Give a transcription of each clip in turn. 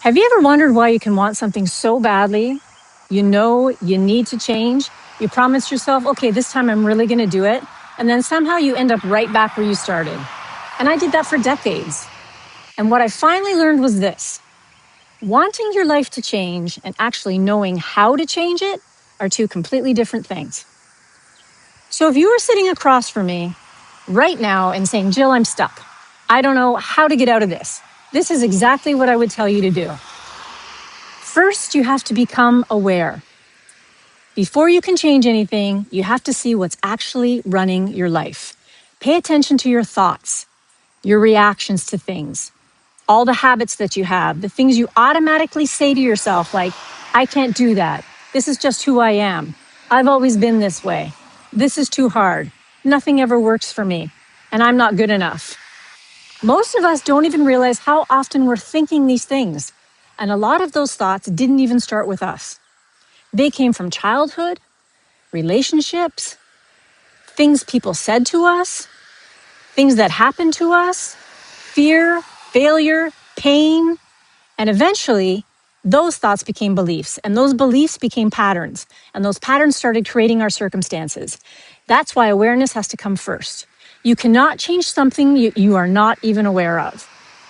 Have you ever wondered why you can want something so badly? You know you need to change. You promise yourself, okay, this time I'm really going to do it. And then somehow you end up right back where you started. And I did that for decades. And what I finally learned was this: wanting your life to change and actually knowing how to change it are two completely different things. So if you were sitting across from me right now and saying, Jill, I'm stuck. I don't know how to get out of this. This is exactly what I would tell you to do. First, you have to become aware. Before you can change anything, you have to see what's actually running your life. Pay attention to your thoughts, your reactions to things, all the habits that you have, the things you automatically say to yourself, like, I can't do that. This is just who I am. I've always been this way. This is too hard. Nothing ever works for me, and I'm not good enough. Most of us don't even realize how often we're thinking these things. And a lot of those thoughts didn't even start with us. They came from childhood, relationships, things people said to us, things that happened to us, fear, failure, pain. And eventually, those thoughts became beliefs, and those beliefs became patterns, and those patterns started creating our circumstances. That's why awareness has to come first. You cannot change something you are not even aware of.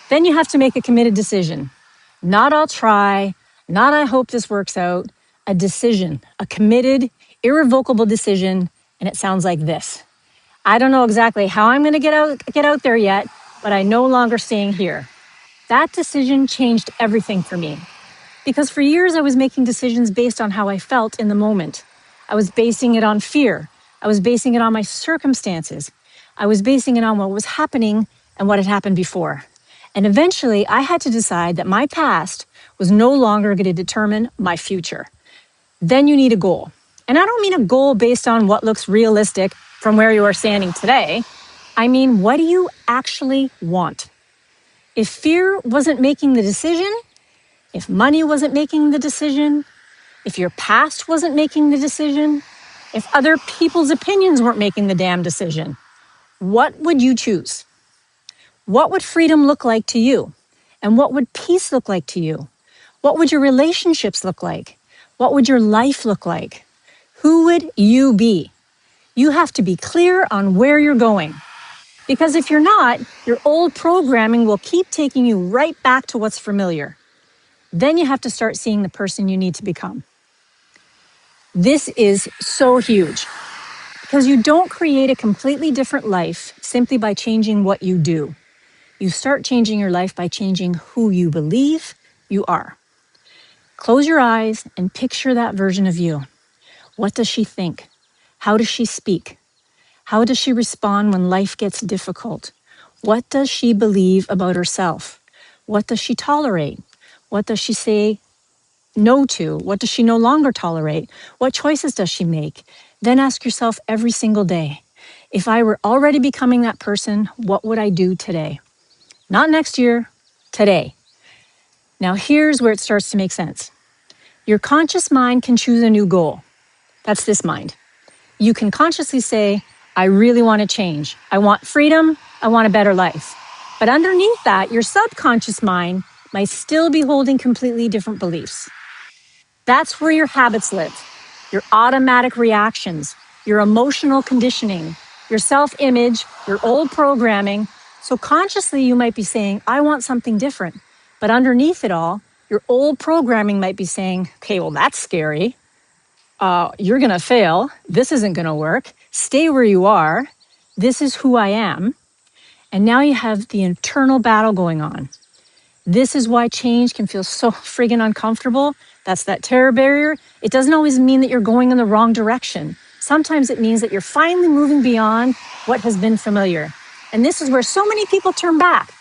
Then you have to make a committed decision. Not I'll try, not I hope this works out, a decision, a committed, irrevocable decision, and it sounds like this. I don't know exactly how I'm going to get out there yet, but I'm no longer staying here. That decision changed everything for me. Because for years I was making decisions based on how I felt in the moment. I was basing it on fear. I was basing it on my circumstances. I was basing it on what was happening and what had happened before. And eventually I had to decide that my past was no longer going to determine my future. Then you need a goal. And I don't mean a goal based on what looks realistic from where you are standing today. I mean, what do you actually want? If fear wasn't making the decision, if money wasn't making the decision, if your past wasn't making the decision, if other people's opinions weren't making the damn decision, what would you choose? What would freedom look like to you? And what would peace look like to you? What would your relationships look like? What would your life look like? Who would you be? You have to be clear on where you're going. Because if you're not, your old programming will keep taking you right back to what's familiar. Then you have to start seeing the person you need to become. This is so huge because you don't create a completely different life simply by changing what you do. You start changing your life by changing who you believe you are. Close your eyes and picture that version of you. What does she think? How does she speak? How does she respond when life gets difficult? What does she believe about herself? What does she tolerate? What does she say no to? What does she no longer tolerate? What choices does she make? Then ask yourself every single day, if I were already becoming that person, what would I do today? Not next year, today. Now here's where it starts to make sense. Your conscious mind can choose a new goal. That's this mind. You can consciously say, I really want to change. I want freedom. I want a better life. But underneath that, your subconscious mind might still be holding completely different beliefs. That's where your habits live, your automatic reactions, your emotional conditioning, your self-image, your old programming. So consciously, you might be saying, I want something different. But underneath it all, your old programming might be saying, okay, well, that's scary. You're going to fail. This isn't going to work. Stay where you are. This is who I am. And now you have the internal battle going on. This is why change can feel so friggin' uncomfortable. That's that terror barrier. It doesn't always mean that you're going in the wrong direction. Sometimes it means that you're finally moving beyond what has been familiar. And this is where so many people turn back.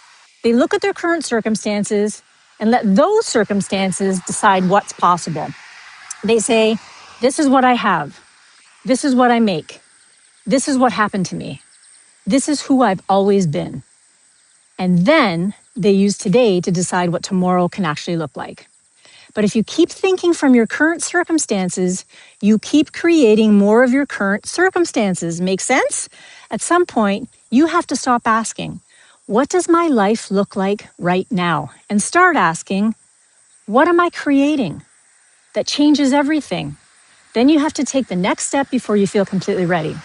They look at their current circumstances and let those circumstances decide what's possible. They say, this is what I have. This is what I make. This is what happened to me. This is who I've always been. And then they use today to decide what tomorrow can actually look like. But if you keep thinking from your current circumstances, you keep creating more of your current circumstances. Make sense? At some point, you have to stop asking, what does my life look like right now? And start asking, What am I creating that changes everything? Then you have to take the next step before you feel completely ready.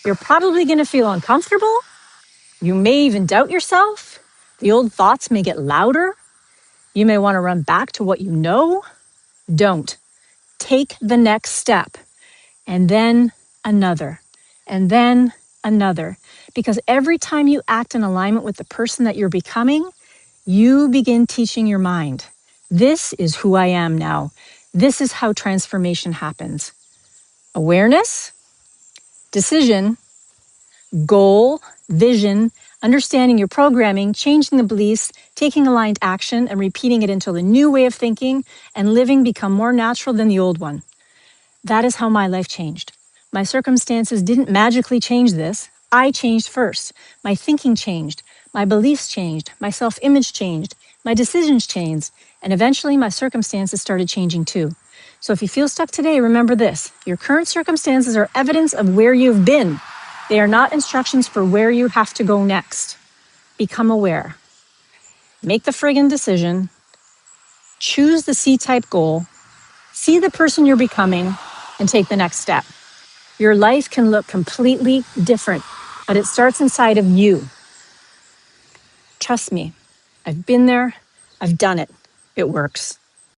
You're probably going to feel uncomfortable. You may even doubt yourself. The old thoughts may get louder. You may want to run back to what you know. Don't. Take the next step, and then another, and then another. Because every time you act in alignment with the person that you're becoming, you begin teaching your mind. This is who I am now. This is how transformation happens. Awareness, decision, goal, vision, understanding your programming, changing the beliefs, taking aligned action, and repeating it until the new way of thinking and living become more natural than the old one. That is how my life changed. My circumstances didn't magically change this. I changed first. My thinking changed. My beliefs changed. My self-image changed. My decisions changed. And eventually my circumstances started changing too. So if you feel stuck today, remember this. Your current circumstances are evidence of where you've been. They are not instructions for where you have to go next. Become aware. Make the friggin' decision. Choose the C-type goal. See the person you're becoming and take the next step. Your life can look completely different, but it starts inside of you. Trust me, I've been there, I've done it. It works.